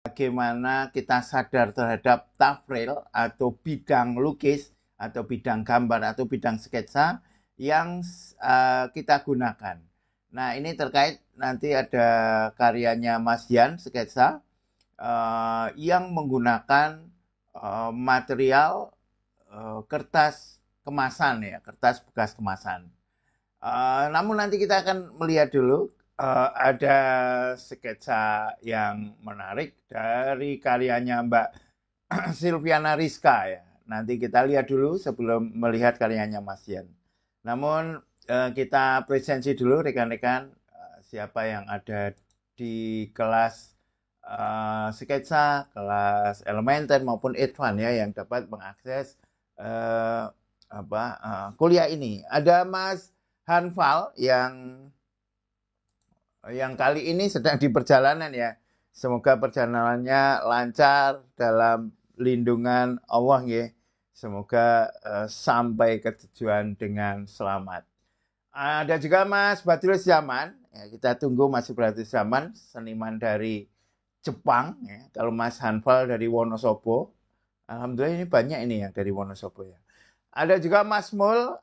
bagaimana kita sadar terhadap tafril atau bidang lukis atau bidang gambar atau bidang sketsa yang kita gunakan. Nah, ini terkait nanti ada karyanya Mas Yan sketsa yang menggunakan material kertas kemasan ya, kertas bekas kemasan. Namun nanti kita akan melihat dulu ada sketsa yang menarik dari karyanya Mbak Silviana Rizka ya. Nanti kita lihat dulu sebelum melihat karyanya Mas Yan. Namun kita presensi dulu rekan-rekan siapa yang ada di kelas sketsa, kelas elementer maupun advance ya yang dapat mengakses kuliah ini. Ada Mas Hanfal yang kali ini sedang di perjalanan ya. Semoga perjalanannya lancar dalam lindungan Allah ya. Semoga sampai ke tujuan dengan selamat. Ada juga Mas Badrul Zaman. Ya, kita tunggu Mas Badrul Zaman, seniman dari Jepang. Ya. Kalau Mas Hanfal dari Wonosobo. Alhamdulillah ini banyak ini yang dari Wonosobo ya. Ada juga Mas Mul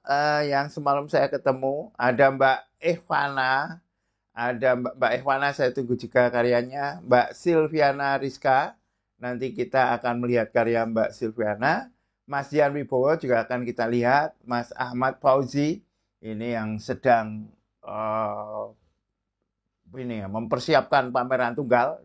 yang semalam saya ketemu. Ada Mbak Evana. Ada Mbak Evana, saya tunggu juga karyanya. Mbak Silviana Rizka. Nanti kita akan melihat karya Mbak Silviana. Mas Dian Wibowo juga akan kita lihat. Mas Ahmad Fauzi. Ini yang sedang mempersiapkan pameran tunggal.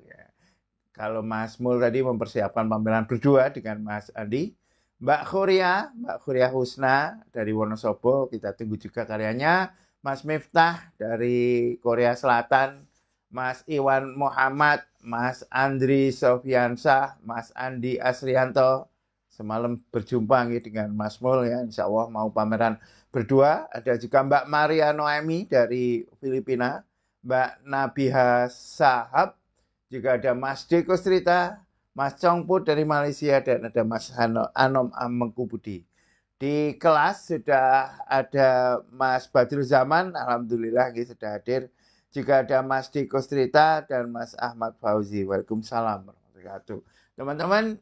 Kalau Mas Mul tadi mempersiapkan pameran berdua dengan Mas Andi. Mbak Khuria Husna dari Wonosobo, kita tunggu juga karyanya. Mas Miftah dari Korea Selatan, Mas Iwan Muhammad, Mas Andri Sofiansah, Mas Andi Asrianto. Semalam berjumpa dengan Mas Mul ya, insya Allah mau pameran berdua. Ada juga Mbak Maria Noemi dari Filipina, Mbak Nabiha Sahab, juga ada Mas Deko Strita, Mas Chongput dari Malaysia, dan ada Mas Anom Amengkubudi. Di kelas sudah ada Mas Badrul Zaman, alhamdulillah sudah hadir. Juga ada Mas Deko Strita dan Mas Ahmad Fauzi. Waalaikumsalam warahmatullahi wabarakatuh. Teman-teman,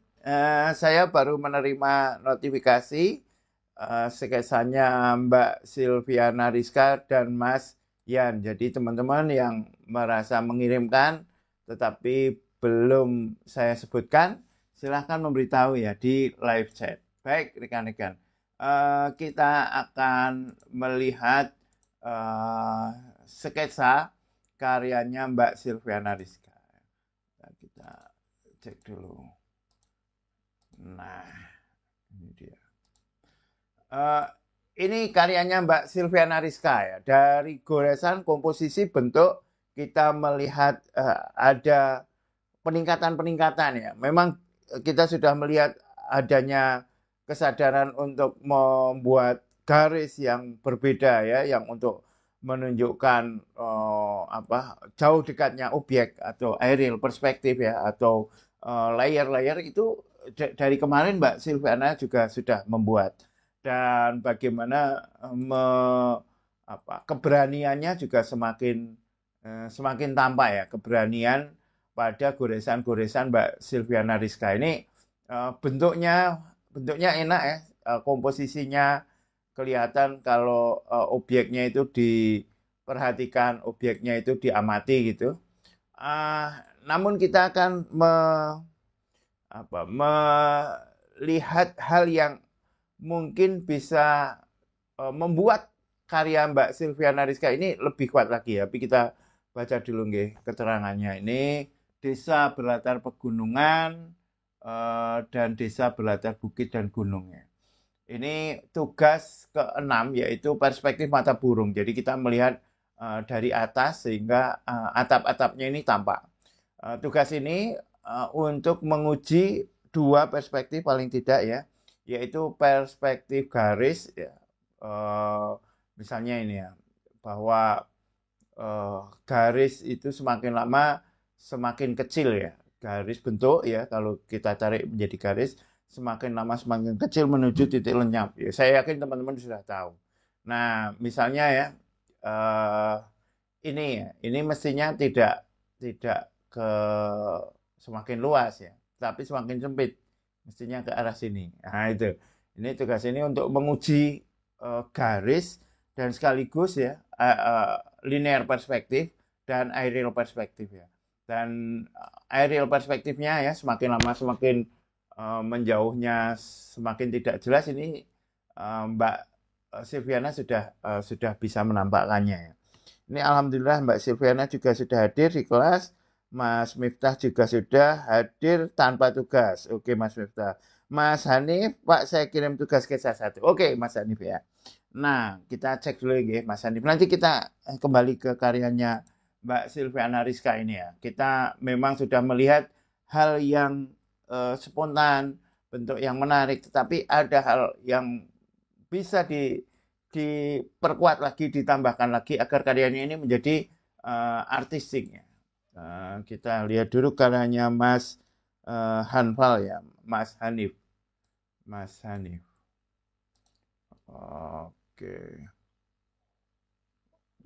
saya baru menerima notifikasi sketsanya Mbak Silviana Rizka dan Mas Yan. Jadi teman-teman yang merasa mengirimkan tetapi belum saya sebutkan, silahkan memberitahu ya di live chat. Baik rekan-rekan, kita akan melihat sketsa karyanya Mbak Silviana Rizka. Kita cek dulu. Nah, ini dia. Ini karyanya Mbak Silviana Rizka ya. Dari goresan komposisi bentuk kita melihat ada peningkatan-peningkatan ya. Memang kita sudah melihat adanya kesadaran untuk membuat garis yang berbeda ya, yang untuk menunjukkan jauh dekatnya objek atau aerial perspektif ya, atau layer-layer itu dari kemarin Mbak Silviana juga sudah membuat. Dan bagaimana keberaniannya juga semakin tampak ya, keberanian pada goresan-goresan Mbak Silviana Rizka ini. Bentuknya enak ya, komposisinya kelihatan kalau objeknya itu diperhatikan, objeknya itu diamati gitu. Namun kita akan melihat hal yang mungkin bisa membuat karya Mbak Silviana Rizka ini lebih kuat lagi ya. Tapi kita baca dulu nggih keterangannya. Ini desa berlatar pegunungan dan desa berlatar bukit dan gunungnya. Ini tugas ke-6 yaitu perspektif mata burung. Jadi kita melihat dari atas sehingga atap-atapnya ini tampak. Tugas ini untuk menguji dua perspektif paling tidak ya, yaitu perspektif garis ya. Misalnya ini ya, bahwa garis itu semakin lama semakin kecil ya, garis bentuk ya, kalau kita tarik menjadi garis semakin lama semakin kecil menuju titik lenyap ya. Saya yakin teman-teman sudah tahu. Nah misalnya ya, ini mestinya tidak ke semakin luas ya, tapi semakin sempit. Mestinya ke arah sini. Nah, itu. Ini tugas ini untuk menguji garis dan sekaligus ya linear perspektif dan aerial perspektif ya. Dan aerial perspektifnya ya semakin lama semakin menjauhnya semakin tidak jelas ini Mbak Silviana sudah bisa menampakkannya ya. Ini alhamdulillah Mbak Silviana juga sudah hadir di kelas. Mas Miftah juga sudah hadir tanpa tugas. Oke Mas Miftah. Mas Hanif, Pak saya kirim tugas ke saya satu. Oke Mas Hanif ya. Nah, kita cek dulu ya Mas Hanif. Nanti kita kembali ke karyanya Mbak Silviana Rizka ini ya. Kita memang sudah melihat hal yang spontan, bentuk yang menarik, tetapi ada hal yang bisa diperkuat lagi, ditambahkan lagi agar karyanya ini menjadi artistik ya. Kita lihat dulu karyanya Mas Hanfal ya, Mas Hanif. Mas Hanif. Oke.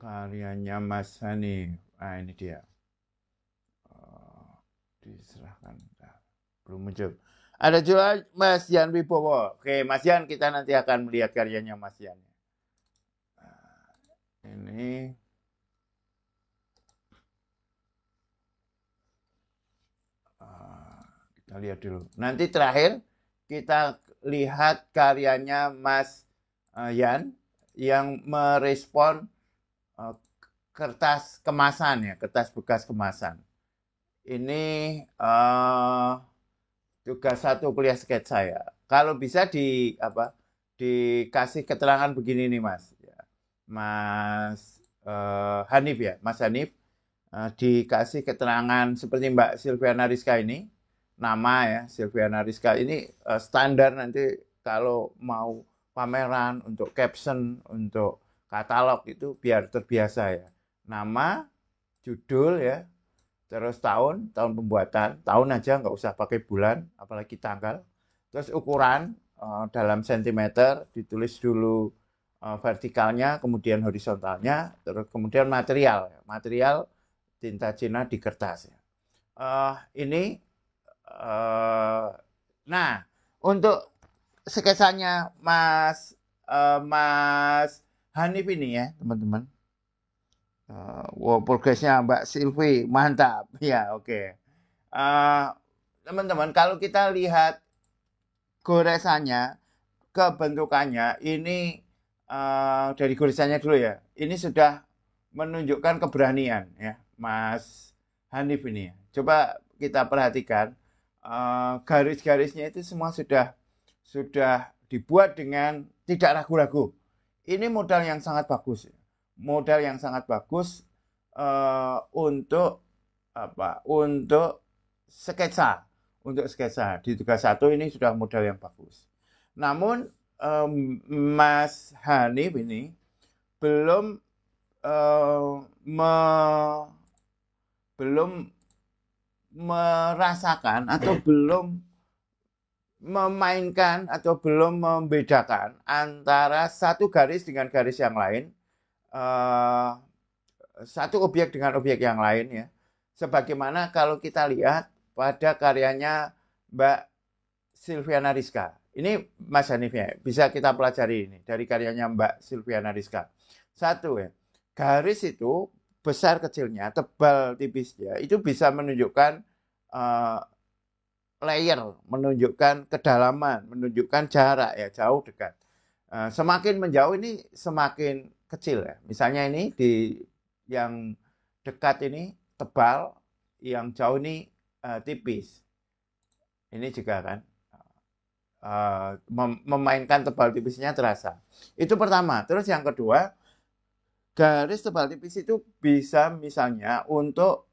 Karyanya Mas Hanif. Ah, ini dia. Diserahkan. Belum muncul. Ada juga Mas Yan Wibowo. Oke, Mas Yan, kita nanti akan melihat karyanya Mas Yan. Ini kita lihat dulu. Nanti terakhir kita lihat karyanya Mas Yan yang merespon kertas kemasan ya, kertas bekas kemasan. Ini tugas satu kuliah sketsa ya. Kalau bisa dikasih keterangan begini nih Mas. Mas Hanif ya, Mas Hanif dikasih keterangan seperti Mbak Silviana Rizka ini, nama ya Silviana Rizka ini standar nanti kalau mau pameran untuk caption, untuk katalog itu biar terbiasa ya. Nama, judul ya, terus tahun pembuatan, tahun aja nggak usah pakai bulan, apalagi tanggal. Terus ukuran dalam sentimeter, ditulis dulu vertikalnya, kemudian horizontalnya, terus kemudian material tinta Cina di kertas. Ini, nah untuk sketsanya Mas Hanif ini ya teman-teman. Wow, progresnya Mbak Silvi mantap ya, oke. Teman-teman kalau kita lihat goresannya, kebentukannya ini dari goresannya dulu ya. Ini sudah menunjukkan keberanian ya, Mas Hanif ini. Coba kita perhatikan garis-garisnya itu semua sudah dibuat dengan tidak ragu-ragu. Ini modal yang sangat bagus. Modal yang sangat bagus untuk sketsa. Untuk sketsa di tugas satu ini sudah modal yang bagus. Namun Mas Hanif ini belum merasakan atau belum memainkan atau belum membedakan antara satu garis dengan garis yang lain, satu objek dengan objek yang lain ya. Sebagaimana kalau kita lihat pada karyanya Mbak Silviana Rizka. Ini Mas Hanif ya, bisa kita pelajari ini dari karyanya Mbak Silviana Rizka. Satu ya, garis itu besar kecilnya, tebal tipisnya, itu bisa menunjukkan layer, menunjukkan kedalaman, menunjukkan jarak ya, jauh dekat. Semakin menjauh ini semakin kecil ya. Misalnya ini di yang dekat ini tebal, yang jauh ini tipis. Ini juga kan memainkan tebal tipisnya terasa. Itu pertama. Terus yang kedua, garis tebal tipis itu bisa misalnya untuk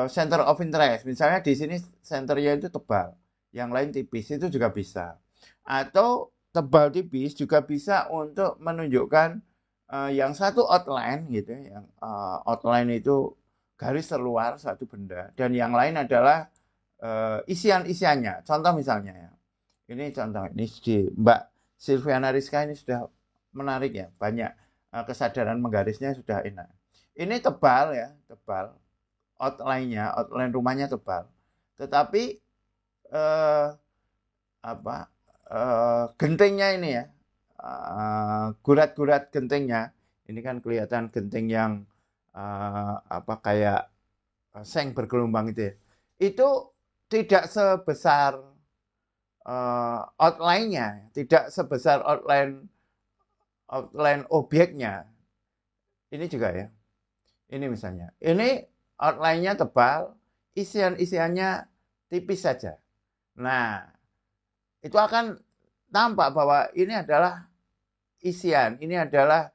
center of interest. Misalnya di sini senternya itu tebal, yang lain tipis, itu juga bisa. Atau tebal tipis juga bisa untuk menunjukkan yang satu outline gitu, yang outline itu garis terluar satu benda, dan yang lain adalah isian-isiannya. Contoh misalnya ya. Ini contoh, ini di Mbak Silviana Rizka ini sudah menarik ya, banyak kesadaran menggarisnya sudah enak. Ini tebal ya, tebal. Outline rumahnya tebal. Tetapi eh, apa gentingnya ini ya, gurat-gurat gentingnya ini kan kelihatan genting yang apa kayak seng bergelombang itu ya. Itu tidak sebesar outline-nya, tidak sebesar outline objeknya. Ini juga ya. Ini misalnya. Ini outline-nya tebal, isian-isiannya tipis saja. Nah, itu akan tampak bahwa ini adalah isian, ini adalah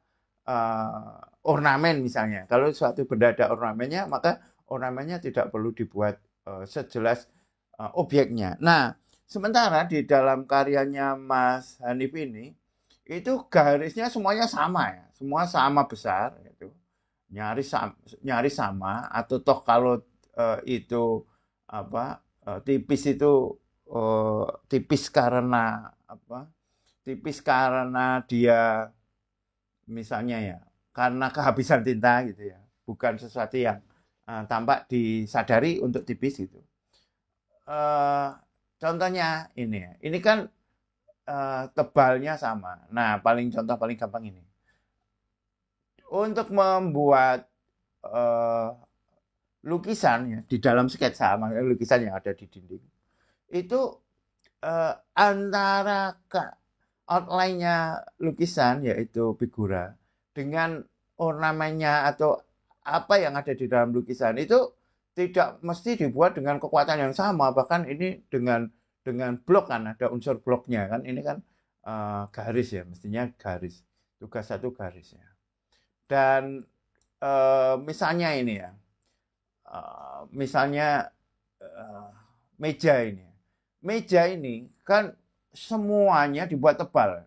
ornamen misalnya. Kalau suatu benda ada ornamennya, maka ornamennya tidak perlu dibuat sejelas objeknya. Nah, sementara di dalam karyanya Mas Hanif ini, itu garisnya semuanya sama ya, semua sama besar, gitu. Nyaris sama, atau toh kalau itu apa tipis itu tipis karena apa? Tipis karena dia misalnya ya, karena kehabisan tinta gitu ya, bukan sesuatu yang tampak disadari untuk tipis gitu. Eh, Contohnya ini ya, ini kan tebalnya sama. Nah, contoh paling gampang ini. Untuk membuat eh, lukisan ya di dalam sketsa, makanya lukisan yang ada di dinding itu antara outline-nya lukisan yaitu figura dengan ornamennya atau apa yang ada di dalam lukisan itu tidak mesti dibuat dengan kekuatan yang sama, bahkan ini dengan blok kan ada unsur bloknya kan, ini kan garis ya, mestinya garis, tugas satu garis ya. Dan misalnya ini ya, misalnya meja ini. Meja ini kan semuanya dibuat tebal.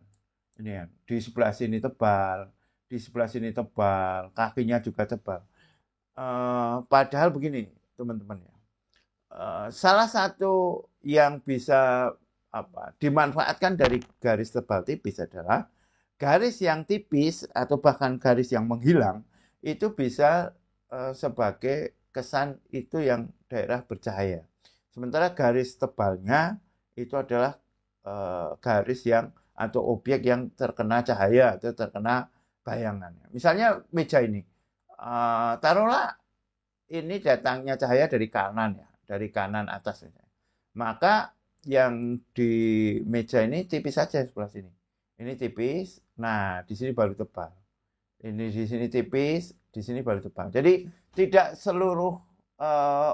Ini ya, di sebelah sini tebal, di sebelah sini tebal, kakinya juga tebal. Padahal begini, teman-teman ya. Salah satu yang bisa dimanfaatkan dari garis tebal tipis adalah garis yang tipis atau bahkan garis yang menghilang itu bisa sebagai kesan itu yang daerah bercahaya. Sementara garis tebalnya itu adalah garis yang atau objek yang terkena cahaya atau terkena bayangan. Misalnya meja ini, taruhlah ini datangnya cahaya dari kanan ya, dari kanan atas. Maka yang di meja ini tipis saja sebelah sini. Ini tipis, nah di sini baru tebal. Ini di sini tipis, di sini baru tebal. Jadi tidak seluruh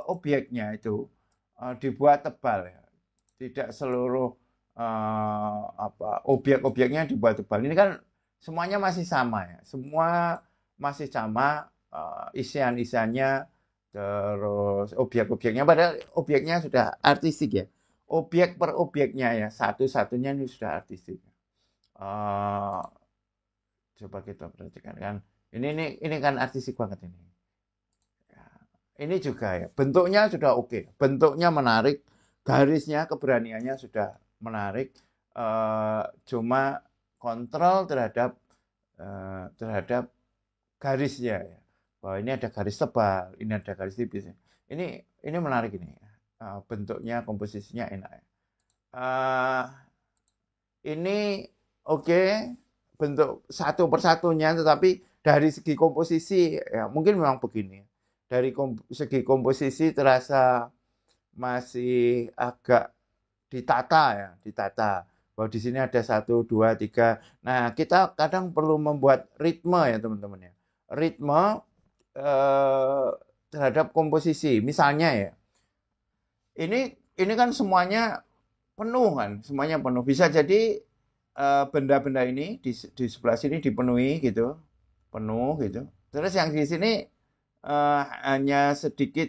objeknya itu dibuat tebal ya. Tidak seluruh objek-objeknya dibuat tebal. Ini kan semuanya masih sama ya. Semua masih sama isian-isiannya, terus objek-objeknya, padahal objeknya sudah artistik ya. Objek per objeknya ya, satu-satunya ini sudah artistik. Uh, Coba kita perhatikan kan. Ini kan artistik banget ini. Ya, ini juga ya, bentuknya sudah oke. Bentuknya menarik, garisnya, keberaniannya sudah menarik. Cuma kontrol terhadap garisnya ya. Bahwa ini ada garis tebal, ini ada garis tipis. Ini menarik ini. Bentuknya, komposisinya enak ya. Ini oke, bentuk satu persatunya, tetapi dari segi komposisi ya mungkin memang begini. Dari segi komposisi terasa masih agak ditata ya, ditata. Bahwa di sini ada 1, 2, 3. Nah, kita kadang perlu membuat ritme ya teman-teman ya. Ritme terhadap komposisi. Misalnya ya, ini kan semuanya penuh kan, semuanya penuh. Bisa jadi benda-benda ini di sebelah sini dipenuhi gitu, penuh gitu. Terus yang di sini hanya sedikit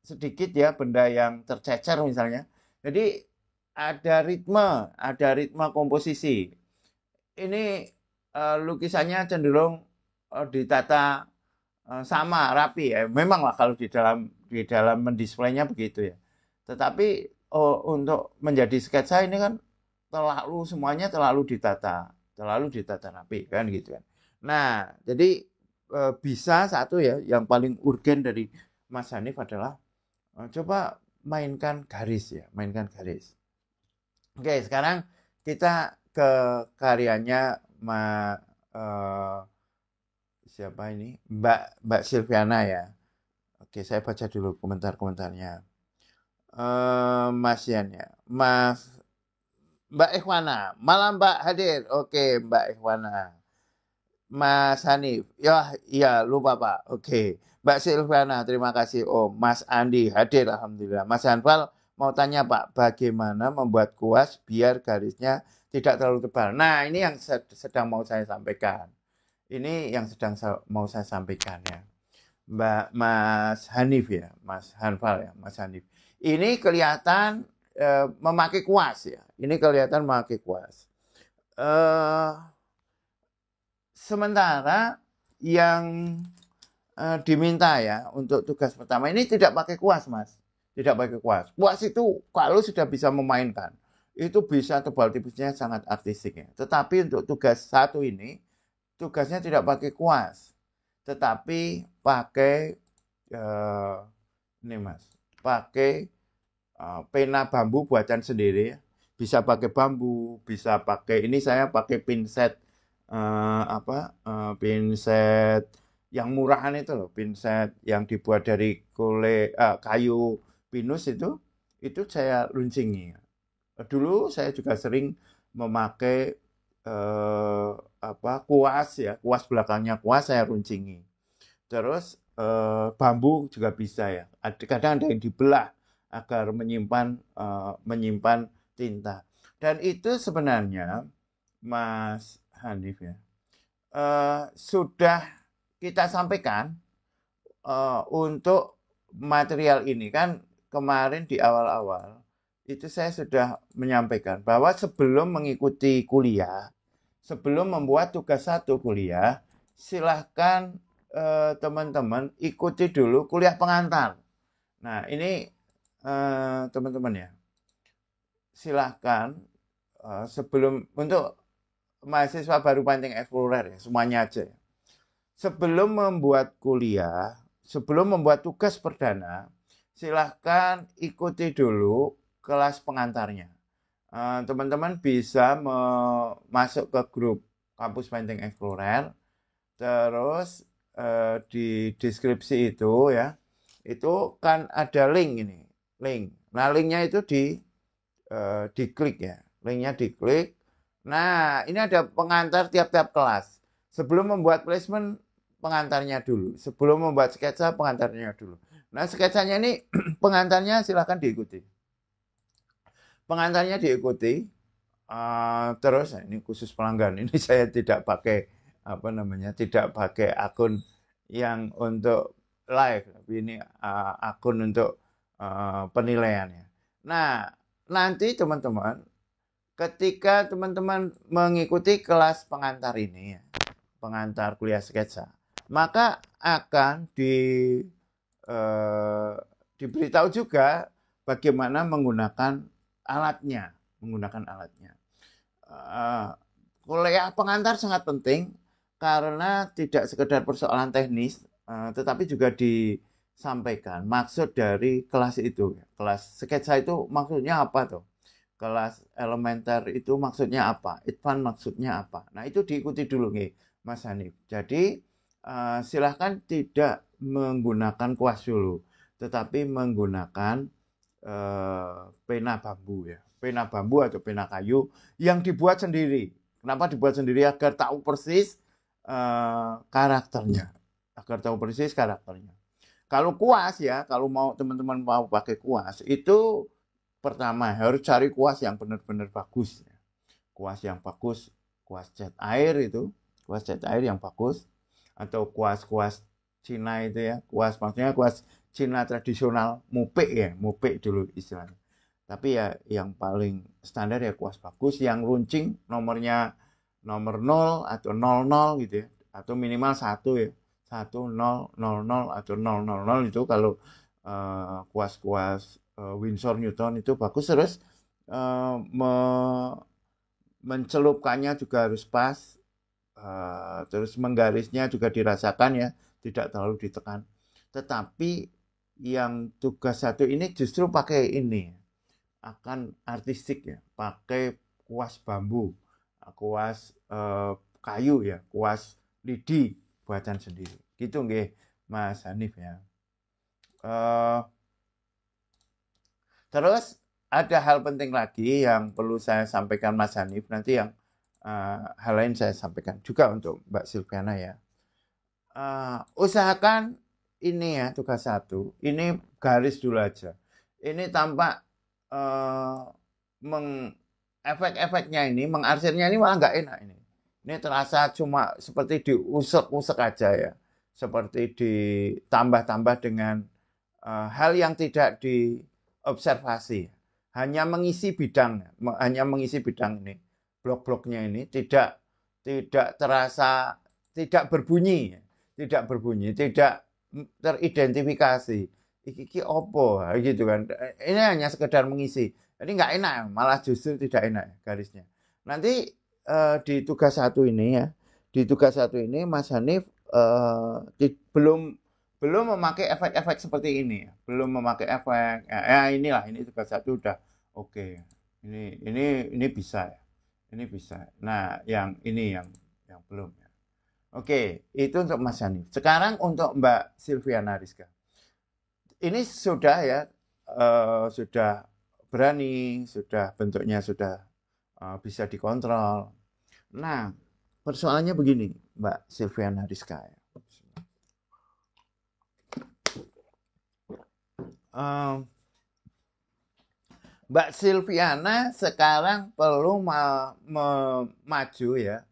sedikit ya benda yang tercecer misalnya. Jadi ada ritme komposisi. Ini lukisannya cenderung ditata sama rapi ya. Memang lah kalau di dalam mendisplaynya begitu ya. Tetapi untuk menjadi sketsa ini kan semuanya terlalu ditata rapi kan gitu kan. Nah, jadi bisa satu ya yang paling urgen dari Mas Hanif adalah coba mainkan garis ya, mainkan garis. Oke, sekarang kita ke karyanya siapa ini? Mbak Silviana ya. Oke, saya baca dulu komentar-komentarnya. Mas Yan ya. Mbak Ikhwana, malam Mbak hadir. Oke, Mbak Ikhwana. Mas Hanif, ya iya lupa Pak. Oke, Mbak Silvana, terima kasih. Oh, Mas Andi hadir, alhamdulillah. Mas Hanfal mau tanya Pak, bagaimana membuat kuas biar garisnya tidak terlalu tebal. Nah, ini yang sedang mau saya sampaikan. Ini yang sedang mau saya sampaikan ya. Mas Hanif ya, Mas Hanfal ya, Mas Hanif. Ini kelihatan memakai kuas ya. Ini kelihatan memakai kuas. Sementara yang diminta ya untuk tugas pertama ini tidak pakai kuas, Mas. Tidak pakai kuas. Kuas itu kalau sudah bisa memainkan, itu bisa tebal tipisnya sangat artistik ya. Tetapi untuk tugas satu ini, tugasnya tidak pakai kuas. Tetapi pakai ini Mas, pakai pena bambu buatan sendiri ya. Bisa pakai bambu, bisa pakai ini saya pakai pinset pinset yang murahan itu loh, pinset yang dibuat dari kayu pinus itu saya runcingi. Dulu saya juga sering memakai kuas ya, kuas belakangnya kuas saya runcingi. Terus bambu juga bisa ya. Kadang ada yang dibelah agar menyimpan tinta. Dan itu sebenarnya Mas Hanif ya, sudah kita sampaikan untuk material ini kan kemarin di awal-awal itu saya sudah menyampaikan bahwa sebelum mengikuti kuliah, sebelum membuat tugas satu kuliah, silahkan teman-teman ikuti dulu kuliah pengantar. Nah ini teman-teman ya, silahkan sebelum untuk mahasiswa baru painting explorer ya, semuanya aja ya. Sebelum membuat kuliah, sebelum membuat tugas perdana, silahkan ikuti dulu kelas pengantarnya. Teman-teman bisa masuk ke grup Kampus Painting Explorer, terus di deskripsi itu ya, itu kan ada link ini, link. Nah linknya itu diklik ya, linknya diklik. Nah, ini ada pengantar tiap-tiap kelas. Sebelum membuat placement, pengantarnya dulu. Sebelum membuat sketsa, pengantarnya dulu. Nah, sketsanya ini pengantarnya silahkan diikuti. Pengantarnya diikuti. Terus, ini khusus pelanggan. Ini saya tidak pakai, tidak pakai akun yang untuk live. Tapi ini akun untuk penilaiannya. Nah, nanti teman-teman, ketika teman-teman mengikuti kelas pengantar ini, pengantar kuliah sketsa, maka akan diberitahu juga bagaimana menggunakan alatnya. Kuliah pengantar sangat penting karena tidak sekedar persoalan teknis, tetapi juga disampaikan maksud dari kelas itu. Kelas sketsa itu maksudnya apa tuh? Kelas elementer itu maksudnya apa? Advance maksudnya apa? Nah, itu diikuti dulu nih, Mas Hanif. Jadi, silahkan tidak menggunakan kuas dulu, tetapi menggunakan pena bambu ya. Pena bambu atau pena kayu yang dibuat sendiri. Kenapa dibuat sendiri? Agar tahu persis karakternya. Kalau kuas ya, kalau teman-teman mau pakai kuas, itu pertama harus cari kuas yang benar-benar bagus. Kuas yang bagus, kuas cat air itu, kuas cat air yang bagus, atau kuas-kuas Cina itu ya, maksudnya kuas Cina tradisional, mupik ya, mupik dulu istilahnya. Tapi ya yang paling standar ya kuas bagus, yang runcing nomornya nomor 0 atau 00 gitu ya, atau minimal 1 ya, 1, 0, 0, 0 atau 0, 0, 0 itu kalau kuas-kuas Winsor Newton itu bagus. Terus mencelupkannya juga harus pas, terus menggarisnya juga dirasakan ya, tidak terlalu ditekan. Tetapi yang tugas 1 ini justru pakai ini, akan artistik ya, pakai kuas bambu, kuas kayu ya, kuas lidi buatan sendiri. Gitu nggih, Mas Hanif ya. Eh, Terus ada hal penting lagi yang perlu saya sampaikan Mas Hanif, nanti yang hal lain saya sampaikan juga untuk Mbak Silviana ya. Usahakan ini ya tugas 1, ini garis dulu aja. Ini tampak efek-efeknya ini, mengarsirnya ini malah nggak enak ini. Ini terasa cuma seperti diusek-usek aja ya. Seperti ditambah-tambah dengan hal yang tidak diobservasi. Hanya mengisi bidang ini. Blok-bloknya ini tidak terasa, tidak berbunyi, tidak teridentifikasi. Iki opo gitu kan. Ini hanya sekedar mengisi. Jadi nggak enak, malah justru tidak enak garisnya. Nanti di tugas 1 ini ya, di tugas 1 ini Mas Hanif belum memakai efek-efek seperti ini, belum memakai efek. Ya inilah, ini tugas 1 udah oke. Ini bisa ya. Ini bisa. Nah, yang ini yang belum ya. Oke, itu untuk Mas Hanif. Sekarang untuk Mbak Silviana Rizka. Ini sudah ya, sudah berani, sudah bentuknya sudah bisa dikontrol. Nah, persoalannya begini, Mbak Silviana Rizka. Mbak Silviana sekarang perlu maju ya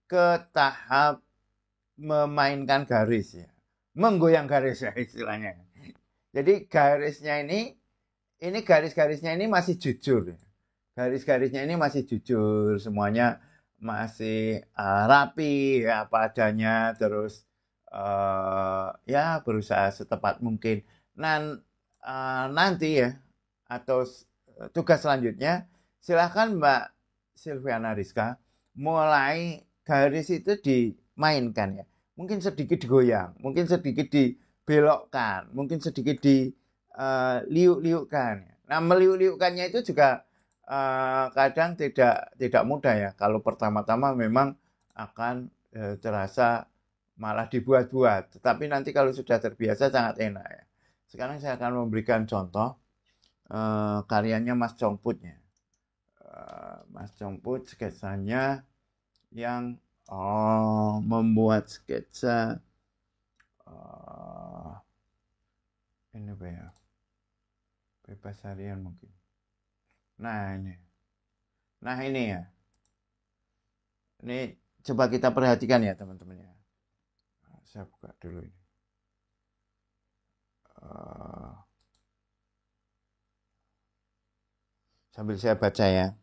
ke tahap memainkan garis ya, menggoyang garis ya istilahnya. Jadi garisnya ini garis-garisnya ini masih jujur. Garis-garisnya ini masih jujur, semuanya masih rapi ya, apa adanya, terus ya berusaha setepat mungkin. Nah, nanti ya, atau tugas selanjutnya, silahkan Mbak Silviana Rizka mulai garis itu dimainkan ya. Mungkin sedikit digoyang, mungkin sedikit dibelokkan, mungkin sedikit diliuk-liukkan. Nah, meliuk-liukkannya itu juga kadang tidak mudah ya. Kalau pertama-tama memang akan terasa malah dibuat-buat. Tetapi nanti kalau sudah terbiasa sangat enak ya. Sekarang saya akan memberikan contoh karyanya Mas Congputnya. Mas Congput sketsanya yang membuat sketsa ini apa ya, bebas harian mungkin. Nah ini ya, ini coba kita perhatikan ya teman-teman ya. Saya buka dulu ini. Sambil saya baca ya.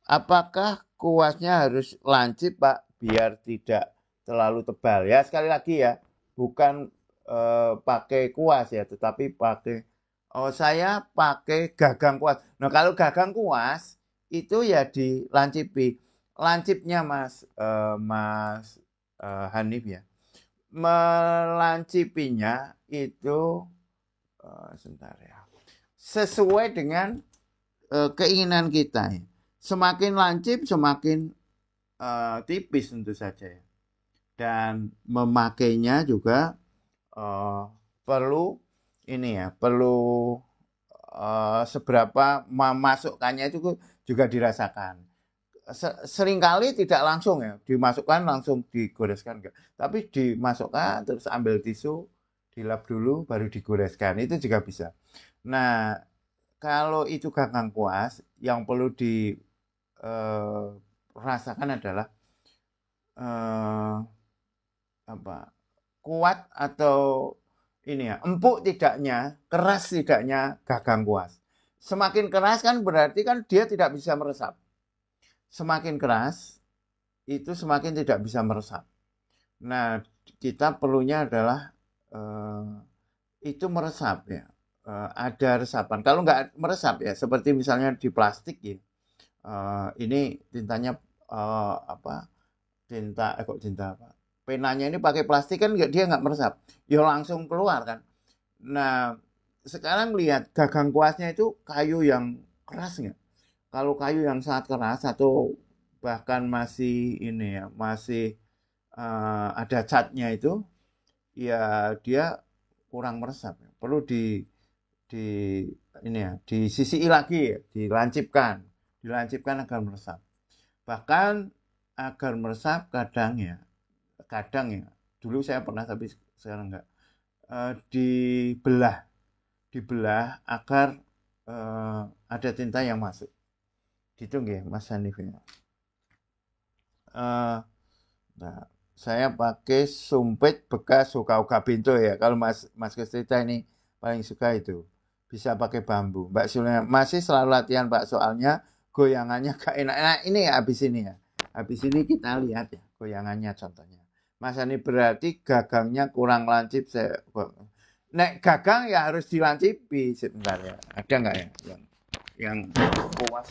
Apakah kuasnya harus lancip Pak biar tidak terlalu tebal ya? Sekali lagi ya, bukan pakai kuas ya, tetapi pakai saya pakai gagang kuas. Nah, kalau gagang kuas itu ya dilancipi. Lancipnya Mas Hanif ya. Melancipinya itu sebentar ya. Sesuai dengan keinginan kita ya. Semakin lancip semakin tipis tentu saja ya. Dan memakainya juga perlu ini ya, perlu seberapa memasukkannya itu juga dirasakan. Seringkali tidak langsung ya, dimasukkan langsung digoreskan enggak. Tapi dimasukkan terus ambil tisu, dilap dulu baru digoreskan. Itu juga bisa. Nah, kalau itu gagang kuas, yang perlu dirasakan adalah kuat atau ini ya, empuk tidaknya, keras tidaknya gagang kuas. Semakin keras kan berarti kan dia tidak bisa meresap. Semakin keras itu semakin tidak bisa meresap. Nah, kita perlunya adalah itu meresap ya. Ada resapan. Kalau nggak meresap ya, seperti misalnya di plastik ya. Ini tintanya tinta apa? penanya ini pakai plastik kan dia nggak meresap, ya langsung keluar kan. Nah, sekarang lihat gagang kuasnya itu kayu yang keras nggak? Kalau kayu yang sangat keras atau bahkan masih ini ya, masih ada catnya itu, ya dia kurang meresap. Perlu di ini ya, disisii lagi, ya, dilancipkan agar meresap. Bahkan agar meresap kadang ya, dulu saya pernah tapi sekarang enggak, dibelah, agar ada tinta yang masuk. Gitu nggih, Mas Hanif ya. Nah, saya pakai sumpit bekas uga-uga pintu ya. Kalau Mas Kestrita ini paling suka itu. Bisa pakai bambu. Mbak Sulnya masih selalu latihan Pak, soalnya goyangannya gak enak. Nah, ini ya habis ini ya. Habis ini kita lihat ya goyangannya contohnya. Mas ini berarti gagangnya kurang lancip. Nek gagang ya harus dilancipi sebentar ya. Ada nggak ya yang puas?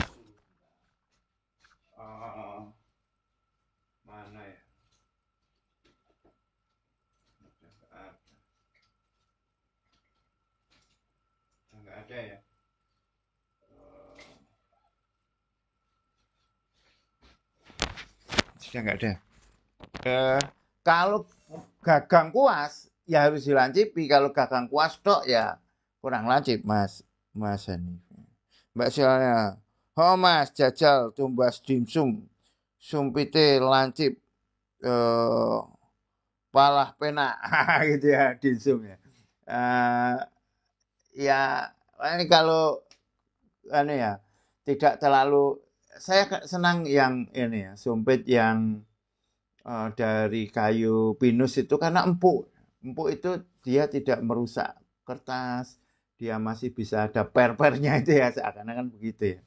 Mana ya? Nggak ada ya. Sudah nggak ada. Kalau gagang kuas ya harus dilancipi. Kalau gagang kuas tok ya kurang lancip, Mas Hanif. Mbak Silanya, oh Mas jajal tumbas dimsum, sumpite lancip, palah penak gitu ya dimsum ya. Ya ini kalau ini ya tidak terlalu, saya senang yang ini ya sumpit yang dari kayu pinus itu karena empuk itu dia tidak merusak kertas, dia masih bisa ada per-pernya itu ya, seakan-akan begitu ya.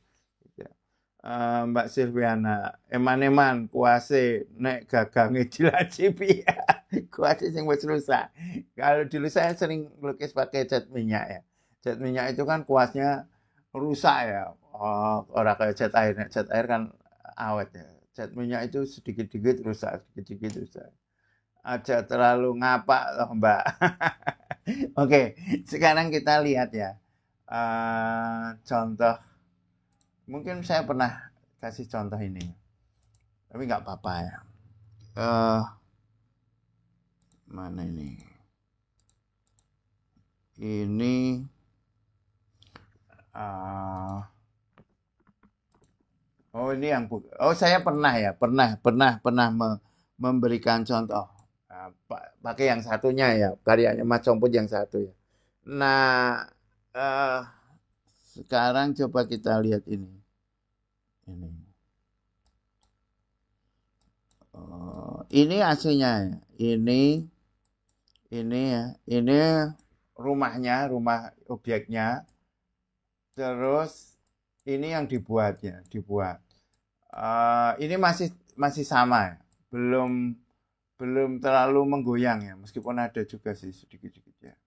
Mbak Silviana, eman-eman kuase nek gagange dilacipi ya. Kuase sing wis rusak. Kalau dulu saya sering melukis pakai cat minyak ya. Cat minyak itu kan kuasnya rusak ya. Oh, orang kayak cat air. Cat air kan awet ya. Cat minyak itu sedikit-sedikit rusak, sedikit-sedikit rusak. Aja terlalu ngapak loh Mbak. Oke, sekarang kita lihat ya. Contoh, mungkin saya pernah kasih contoh ini, tapi nggak apa-apa ya. Mana ini? Ini oh ini yang saya pernah ya, pernah memberikan contoh. Pakai yang satunya ya, karyanya Mas Comput yang satu ya. Nah, sekarang coba kita lihat ini. Ini aslinya ya. Ini ya. Ini rumahnya, rumah objeknya. Terus ini yang dibuat. Ini masih sama ya. Belum terlalu menggoyang ya, meskipun ada juga sih sedikit-sedikit ya.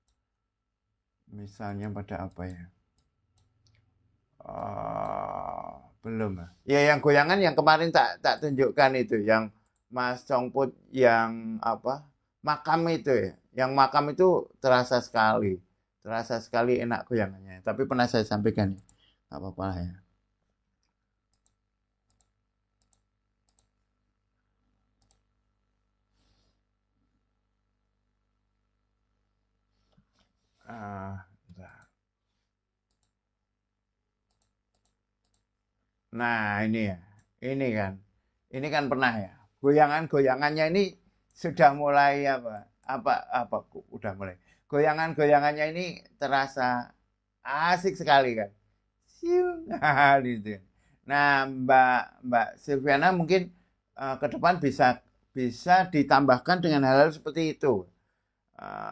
Misalnya pada apa ya? Belum ya. Yang goyangan yang kemarin tak tunjukkan itu, yang Mas Congput yang apa? Makam itu ya. Yang makam itu terasa sekali enak goyangannya. Tapi pernah saya sampaikan ya. Nggak apa-apa ya. Nah ini ya, ini kan pernah ya. Goyangannya ini sudah mulai udah mulai. Goyangannya ini terasa asik sekali kan. Gitu. Nah Mbak Silviana mungkin ke depan bisa ditambahkan dengan hal-hal seperti itu.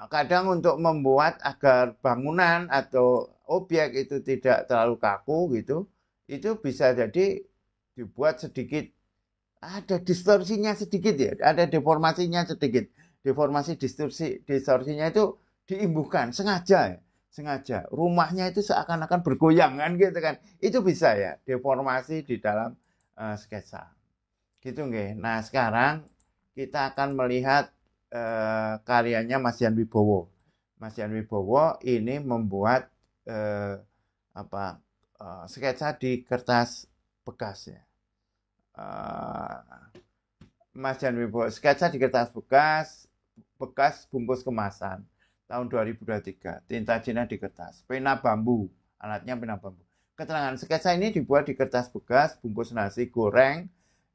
Kadang untuk membuat agar bangunan atau objek itu tidak terlalu kaku gitu, itu bisa jadi dibuat sedikit, ada distorsinya sedikit ya, ada deformasinya sedikit. Distorsinya itu diimbuhkan sengaja ya. Sengaja. Rumahnya itu seakan-akan bergoyangan gitu kan. Itu bisa ya, deformasi di dalam sketsa. Gitu nggih. Nah, sekarang kita akan melihat karyanya Mas Yan Wibowo. Mas Yan Wibowo ini membuat sketsa di kertas bekas ya. Mas Yan Wibowo sketsa di kertas bekas bungkus kemasan tahun 2023. Tinta Cina di kertas, pena bambu, alatnya pena bambu. Keterangan sketsa ini dibuat di kertas bekas bungkus nasi goreng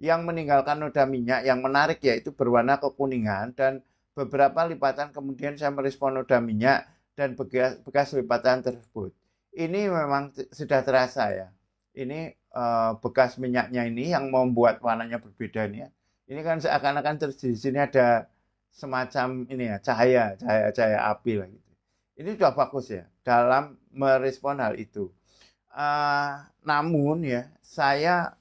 yang meninggalkan noda minyak yang menarik yaitu berwarna kekuningan dan beberapa lipatan kemudian saya merespon noda minyak dan bekas lipatan tersebut. Ini memang sudah terasa ya. Ini bekas minyaknya ini yang membuat warnanya berbeda nih ya. Ini kan seakan-akan di sini ada semacam ini ya cahaya api lah gitu. Ini sudah bagus ya dalam merespon hal itu. Namun ya saya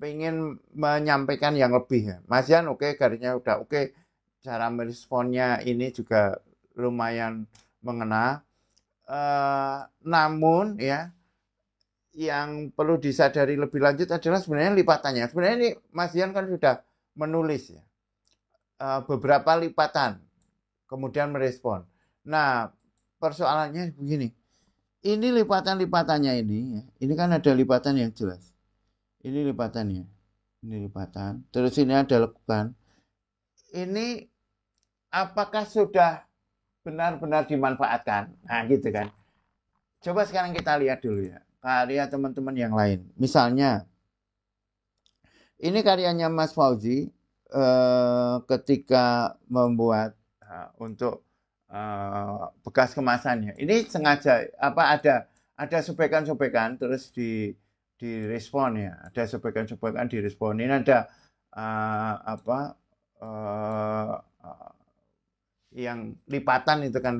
ingin menyampaikan yang lebih ya. Mas Yan garisnya udah oke. Cara meresponnya ini juga lumayan mengena. Namun ya yang perlu disadari lebih lanjut adalah sebenarnya lipatannya. Sebenarnya ini Mas Yan kan sudah menulis ya beberapa lipatan, kemudian merespon. Nah persoalannya begini. Ini lipatan-lipatannya ini kan ada lipatan yang jelas. Ini lipatannya. Ini lipatan. Terus ini ada lekukan. Ini apakah sudah benar-benar dimanfaatkan? Nah, gitu kan. Coba sekarang kita lihat dulu ya. Karya teman-teman yang lain. Misalnya, ini karyanya Mas Fauzi ketika membuat untuk bekas kemasannya. Ini sengaja ada sobekan-sobekan terus direspon ya. Ada sobekan-sobekan direspon. Ini ada yang lipatan itu kan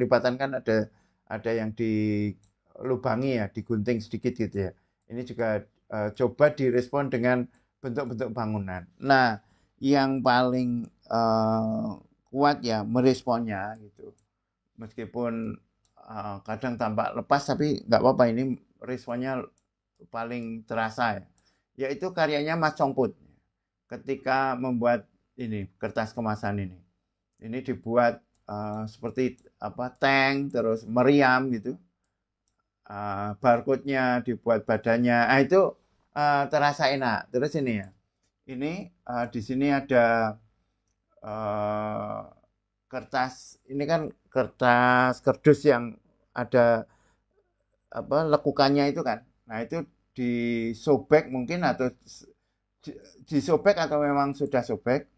ada yang dilubangi ya, digunting sedikit gitu ya. Ini juga coba direspon dengan bentuk-bentuk bangunan. Nah, yang paling kuat ya meresponnya gitu. Meskipun kadang tampak lepas tapi nggak apa-apa, ini responnya paling terasa ya. Yaitu karyanya Mas Congput ketika membuat ini kertas kemasan ini. Ini dibuat seperti tank terus meriam gitu. Barcode-nya dibuat badannya. Itu terasa enak. Terus ini ya. Ini di sini ada kertas, ini kan kertas kardus yang ada lekukannya itu kan. Nah, itu disobek mungkin atau disobek atau memang sudah sobek.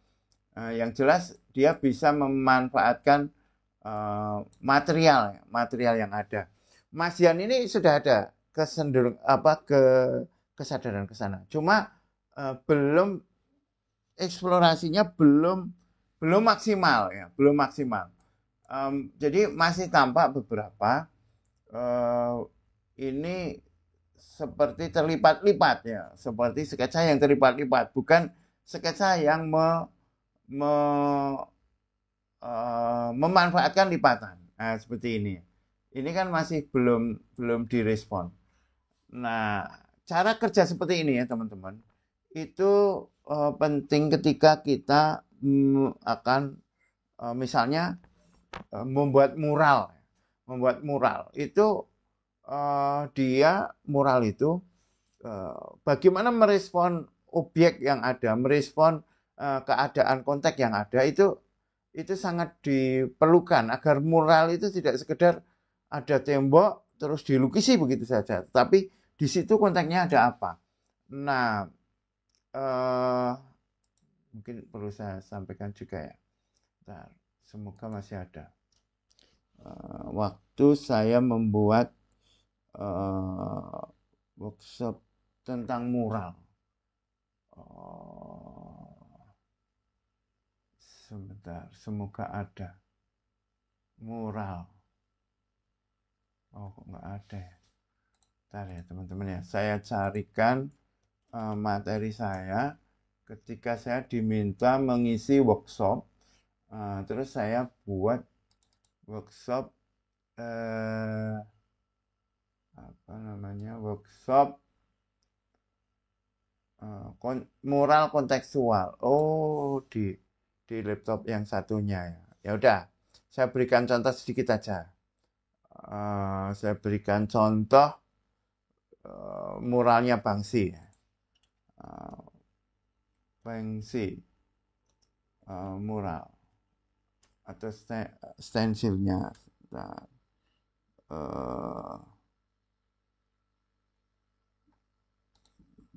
Yang jelas dia bisa memanfaatkan material yang ada. Mas Yan ini sudah ada kesadaran ke sana. Cuma belum eksplorasinya belum maksimal ya, belum maksimal. Jadi masih tampak beberapa ini seperti terlipat-lipat ya, seperti sketsa yang terlipat-lipat, bukan sketsa yang memanfaatkan lipatan. Nah, seperti ini. Ini kan masih belum direspon. Nah, cara kerja seperti ini ya teman-teman, itu penting ketika kita akan misalnya membuat mural. Membuat mural itu mural itu bagaimana merespon objek yang ada, merespon keadaan konteks yang ada, itu sangat diperlukan agar mural itu tidak sekedar ada tembok terus dilukisi begitu saja, tapi di situ konteksnya ada apa. Nah, mungkin perlu saya sampaikan juga ya. Bentar, semoga masih ada. Waktu saya membuat workshop tentang mural. Sebentar, semoga ada. Mural. Kok nggak ada ya? Bentar ya teman-teman ya. Saya carikan materi saya ketika saya diminta mengisi workshop. Terus saya buat workshop workshop mural kontekstual. Oh, di laptop yang satunya ya. Ya udah, saya berikan contoh sedikit aja. Saya berikan contoh muralnya Bangsi. Uh, Bangsi mural atau stensilnya. Nah,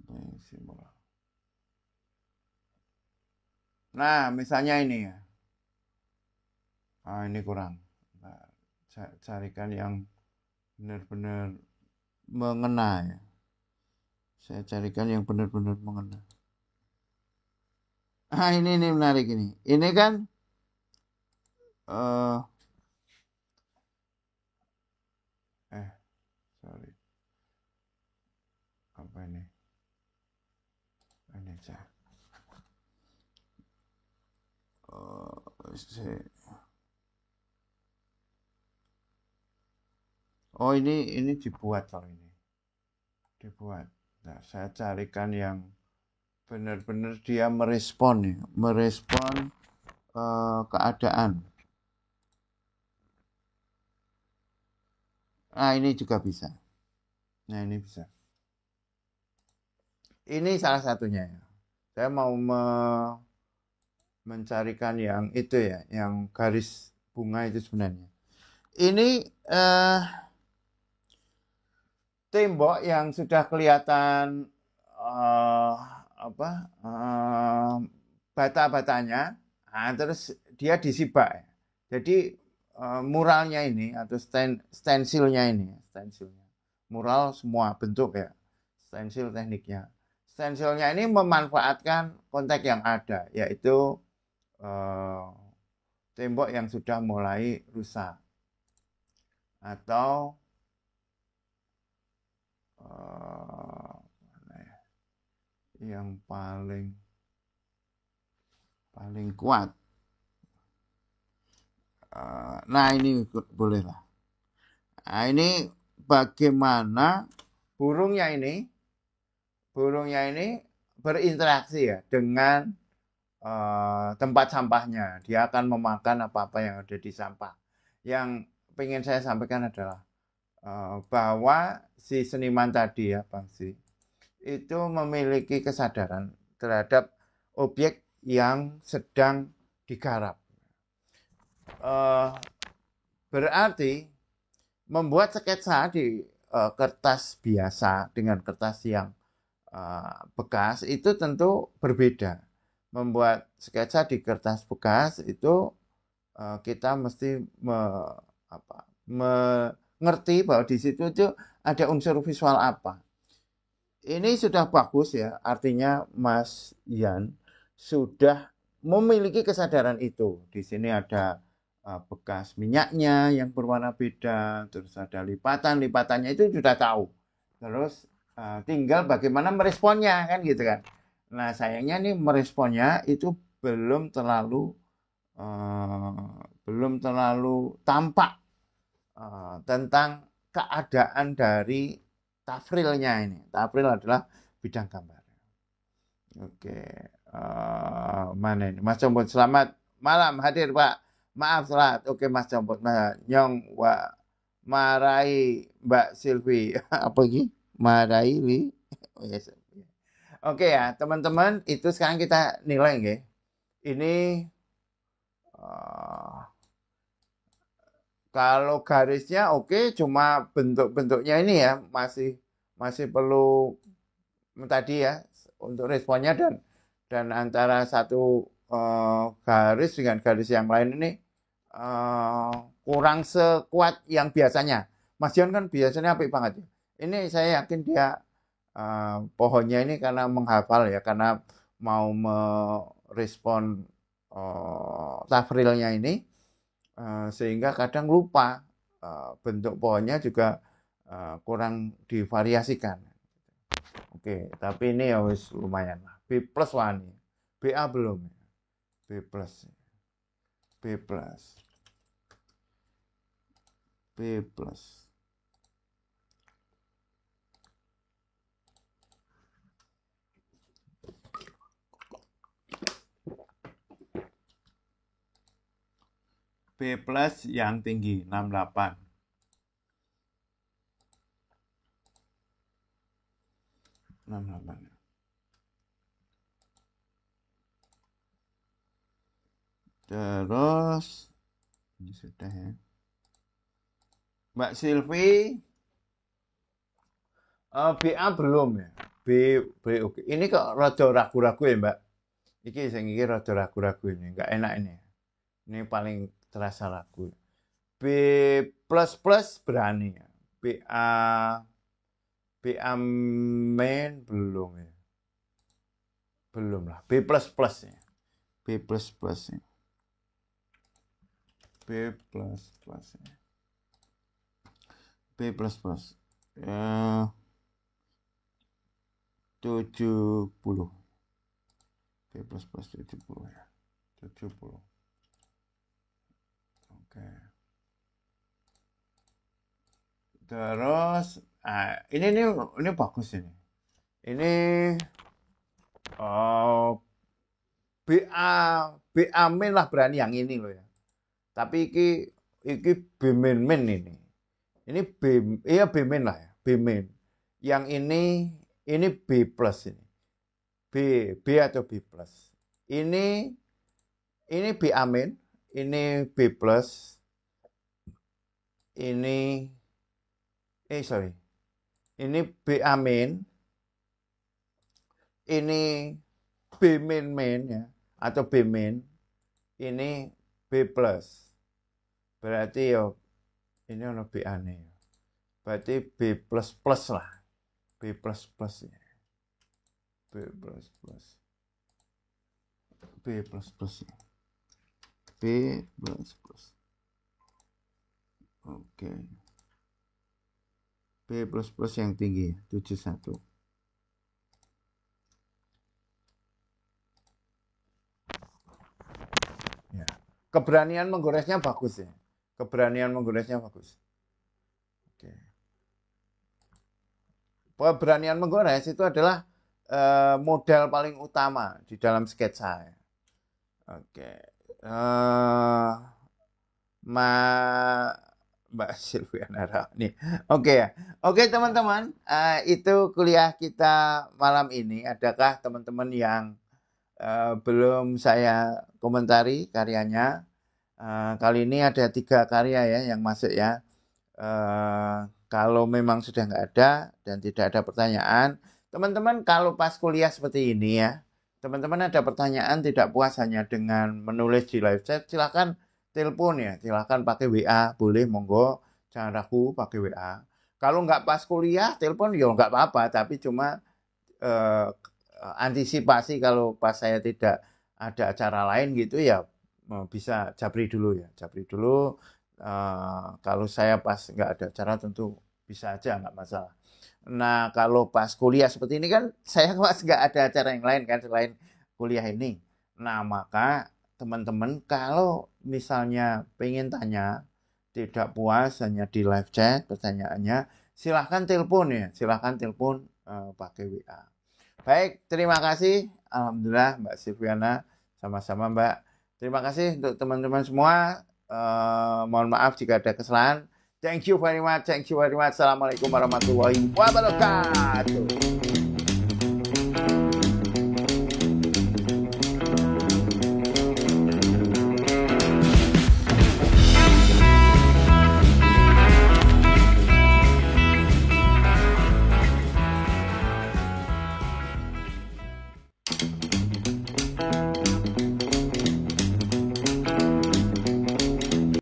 Bangsi mural. Nah, misalnya ini ya. Ini kurang. Nah, carikan yang benar-benar mengena ya. Saya carikan yang benar-benar mengena. Ini menarik ini. Ini kan sorry. Apa ini? Ini aja. Oh ini dibuat loh ini. Dibuat. Nah, saya carikan yang benar-benar dia merespon ya, merespon keadaan. Nah, ini juga bisa. Nah, ini bisa. Ini salah satunya ya. Saya mau mencarikan yang itu ya, yang garis bunga itu sebenarnya. Ini tembok yang sudah kelihatan bata-batanya, terus dia disibak. Jadi muralnya ini atau stensilnya ini, mural semua bentuk ya, stensil tekniknya. Stensilnya ini memanfaatkan konteks yang ada, yaitu tembok yang sudah mulai rusak atau yang paling kuat. Nah ini boleh lah. Nah ini bagaimana burungnya ini berinteraksi ya dengan tempat sampahnya. Dia akan memakan apa-apa yang ada di sampah. Yang ingin saya sampaikan adalah bahwa si seniman tadi ya Bangsi itu memiliki kesadaran terhadap objek yang sedang digarap. Berarti membuat sketsa di kertas biasa dengan kertas yang bekas itu tentu berbeda. Membuat sketsa di kertas bekas itu kita mesti mengerti bahwa di situ itu ada unsur visual apa. Ini sudah bagus ya, artinya Mas Yan sudah memiliki kesadaran itu. Di sini ada bekas minyaknya yang berwarna beda, terus ada lipatannya itu sudah tahu. Terus tinggal bagaimana meresponnya kan gitu kan. Nah sayangnya nih meresponnya itu belum terlalu tampak tentang keadaan dari tafrilnya ini. Tafril adalah bidang gambar. Oke, mana ini? Mas Combot, selamat malam hadir Pak. Maaf telat. Oke Mas Combot, Nyong, Marai, Mbak Silvi. Apa lagi? Marai, Li. Oh, yes. Oke ya, teman-teman, itu sekarang kita nilai ya. Ini kalau garisnya oke, cuma bentuk-bentuknya ini ya masih perlu tadi ya untuk responnya dan antara satu garis dengan garis yang lain ini kurang sekuat yang biasanya. Mas John kan biasanya apik banget ya. Ini saya yakin dia pohonnya ini karena menghafal ya, karena mau merespon tafrilnya ini sehingga kadang lupa bentuk pohonnya juga kurang divariasikan. Oke, tapi ini ya wis lumayan lah. B plus wani. BA belum. B plus. B plus. B plus. B plus yang tinggi 68. Terus ini sudah ya. Mbak Silvi, BA belum ya. B oke. Ini kok rada ragu-ragu ya, Mbak. Iki sing iki rada ragu-ragu ini, enggak enak ini. Ini paling terasa ragu. B plus berani ya. BA main belum ya. Belum lah. B plus ya. B plus ya. B plus ya. B plus. Ya, 70. B plus 70 ya. 70. Oke. Terus ini bagus ini. Ini BA main lah berani yang ini loh ya. Tapi iki B main ini. Ini B main lah ya, B main. Yang ini B plus ini. B atau B plus. Ini B main, ini B plus. Ini B main. Ini B main ya, atau B main. Ini B plus. Berarti ya ini ono B aneh. Berarti B plus lah. B plus ya. B plus. B plus ya. B plus. Oke. B plus yang tinggi 71. Ya. Keberanian menggoresnya bagus ya. Oke. Keberanian menggores itu adalah modal paling utama di dalam sketsa. Oke. Mbak Silviana nih. Oke ya. Oke teman-teman, itu kuliah kita malam ini. Adakah teman-teman yang belum saya komentari karyanya? Kali ini ada 3 karya ya yang masuk ya. Kalau memang sudah nggak ada dan tidak ada pertanyaan, teman-teman kalau pas kuliah seperti ini ya, teman-teman ada pertanyaan tidak puas hanya dengan menulis di live chat, silakan telepon ya, silakan pakai WA, boleh monggo, jangan ragu pakai WA. Kalau nggak pas kuliah, telepon ya nggak apa-apa, tapi cuma antisipasi kalau pas saya tidak ada acara lain gitu ya, bisa japri dulu. Kalau saya pas nggak ada acara tentu bisa aja, nggak masalah. Nah kalau pas kuliah seperti ini kan saya pas nggak ada acara yang lain kan selain kuliah ini. Nah maka teman-teman kalau misalnya pengen tanya tidak puas hanya di live chat pertanyaannya, silahkan telepon ya, pakai WA. Baik, terima kasih. Alhamdulillah Mbak Silviana, sama-sama Mbak. Terima kasih untuk teman-teman semua. Mohon maaf jika ada kesalahan. Thank you very much. Assalamualaikum warahmatullahi wabarakatuh.